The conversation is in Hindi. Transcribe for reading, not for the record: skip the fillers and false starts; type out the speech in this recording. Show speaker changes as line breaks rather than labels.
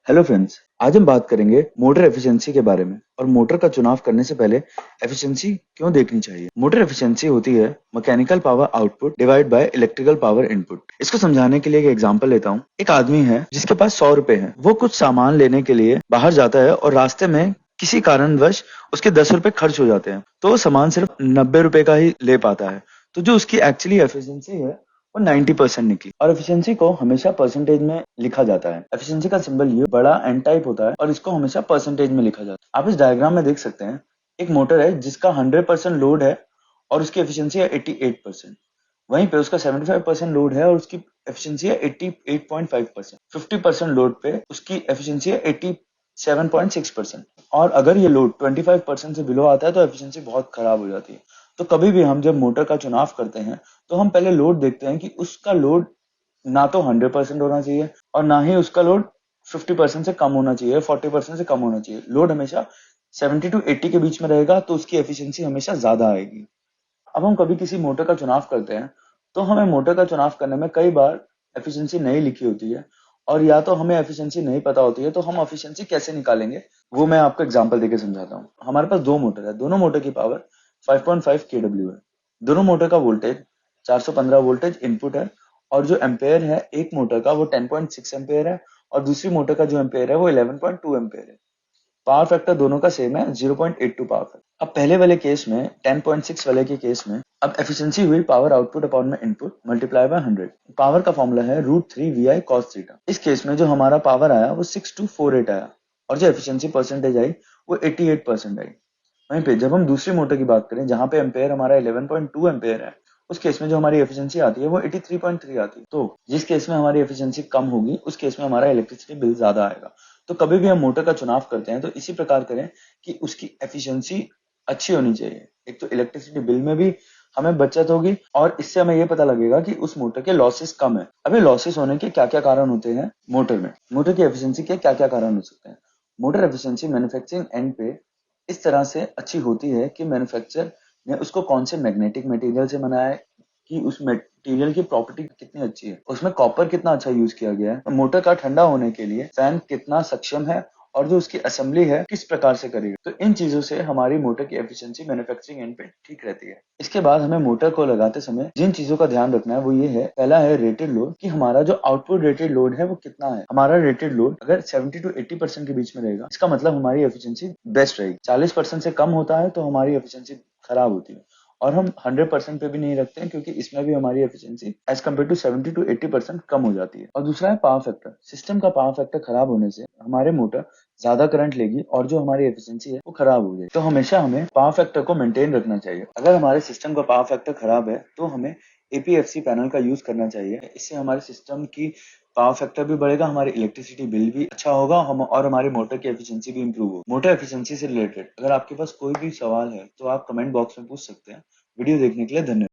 हेलो फ्रेंड्स, आज हम बात करेंगे मोटर एफिशिएंसी के बारे में और मोटर का चुनाव करने से पहले एफिशिएंसी क्यों देखनी चाहिए। मोटर एफिशिएंसी होती है mechanical power output divide by electrical power input. इसको समझाने के लिए एक एग्जांपल लेता हूँ। एक आदमी है जिसके पास 100 रुपए है। वो कुछ सामान लेने के लिए बाहर जाता है और रास्ते में किसी कारणवश उसके 10 रुपए खर्च हो जाते हैं, तो वो सामान सिर्फ 90 रुपए का ही ले पाता है। तो जो उसकी एक्चुअली एफिशिएंसी है वो 90% निकली। और एफिशिएंसी को हमेशा परसेंटेज में लिखा जाता है। एफिशिएंसी का सिंबल ये बड़ा एन टाइप होता है और इसको हमेशा परसेंटेज में लिखा जाता है। आप इस डायग्राम में देख सकते हैं, एक मोटर है जिसका 100% लोड है और उसकी एफिशिएंसी है 88%। वहीं पे उसका 75% लोड है और उसकी एफिशिएंसी है 88.5%। 50% लोड पे उसकी एफिशिएंसी है 87.6%। और अगर ये लोड 25% से बिलो आता है तो एफिशिएंसी बहुत खराब हो जाती है। तो कभी भी हम जब मोटर का चुनाव करते हैं तो हम पहले लोड देखते हैं कि उसका लोड ना तो 100% होना चाहिए और ना ही उसका लोड 50% से कम होना चाहिए, 40% से कम होना चाहिए। लोड हमेशा 70 टू 80 के बीच में रहेगा तो उसकी एफिशिएंसी हमेशा ज्यादा आएगी। अब हम कभी किसी मोटर का चुनाव करते हैं तो हमें मोटर का चुनाव करने में कई बार एफिशिएंसी नहीं लिखी होती है और या तो हमें एफिशिएंसी नहीं पता होती है। तो हम एफिशिएंसी कैसे निकालेंगे वो मैं आपको एग्जांपल देके समझाता हूँ। हमारे पास दो मोटर है, दोनों मोटर की पावर 5.5 kW है। दोनों मोटर का वोल्टेज 415 वोल्टेज इनपुट है और जो एम्पेयर है एक मोटर का वो 10.6 एम्पेयर है और दूसरी मोटर का जो एम्पेयर है वो 11.2 एम्पेयर है। पावर फैक्टर दोनों का सेम है, 0.82 पावर फैक्टर। अब पहले वाले केस में 10.6 वाले के केस में अब एफिशिएंसी हुई पावर आउटपुट अपॉन में इनपुट मल्टीप्लाई बाय 100। पावर का फॉर्मूला है √3 VI cos थीटा। इस केस में जो हमारा पावर आया वो 6248 आया और जो एफिशिएंसी परसेंटेज आई वो 88% आई। वहीं पे जब हम दूसरी मोटर की बात करें जहां पे एम्पेयर हमारा 11.2 एम्पेयर है, उस केस में जो हमारी एफिशिएंसी आती है वो 83.3 आती है। तो जिस केस में हमारी एफिशिएंसी कम होगी उस केस में हमारा इलेक्ट्रिसिटी बिल ज्यादा आएगा। तो कभी भी हम मोटर का चुनाव करते हैं तो इसी प्रकार करें कि उसकी एफिशिएंसी अच्छी होनी चाहिए। एक तो इलेक्ट्रिसिटी बिल में भी हमें बचत होगी और इससे हमें ये पता लगेगा कि उस मोटर के लॉसेस कम है। अभी लॉसेस होने के क्या क्या कारण होते हैं मोटर में, मोटर की एफिशिएंसी के क्या क्या कारण हो सकते हैं। मोटर एफिशिएंसी मैन्युफैक्चरिंग एंड पे इस तरह से अच्छी होती है कि मैन्युफैक्चरर ने उसको कौन से मैग्नेटिक मटेरियल से बनाया है, कि उस मटेरियल की प्रॉपर्टी कितनी अच्छी है, उसमें कॉपर कितना अच्छा यूज किया गया है, मोटर का ठंडा होने के लिए फैन कितना सक्षम है और जो उसकी असेंबली है किस प्रकार से करेगी। तो इन चीजों से हमारी मोटर की एफिशिएंसी मैन्युफैक्चरिंग एंड पे ठीक रहती है। इसके बाद हमें मोटर को लगाते समय जिन चीजों का ध्यान रखना है वो ये है, पहला है रेटेड लोड, कि हमारा जो आउटपुट रेटेड लोड है वो कितना है। हमारा रेटेड लोड अगर 70 टू 80% के बीच में रहेगा इसका मतलब हमारी एफिशिएंसी बेस्ट रहेगी। 40% से कम होता है तो हमारी एफिशिएंसी खराब होती है और हम 100% पे भी नहीं रखते हैं क्योंकि इसमें भी हमारी efficiency as compare to 70 to 80% कम हो जाती है। और दूसरा है पावर फैक्टर। सिस्टम का पावर फैक्टर खराब होने से हमारे मोटर ज्यादा करंट लेगी और जो हमारी एफिशिएंसी है वो खराब हो जाएगी। तो हमेशा हमें पावर फैक्टर को मेंटेन रखना चाहिए। अगर हमारे सिस्टम का पावर फैक्टर खराब है तो हमें एपीएफसी पैनल का यूज करना चाहिए। इससे हमारे सिस्टम की पावर फैक्टर भी बढ़ेगा, हमारी इलेक्ट्रिसिटी बिल भी अच्छा होगा हम और हमारी मोटर की एफिशिएंसी भी इंप्रूव होगी। मोटर एफिशिएंसी से रिलेटेड अगर आपके पास कोई भी सवाल है तो आप कमेंट बॉक्स में पूछ सकते हैं। वीडियो देखने के लिए धन्यवाद।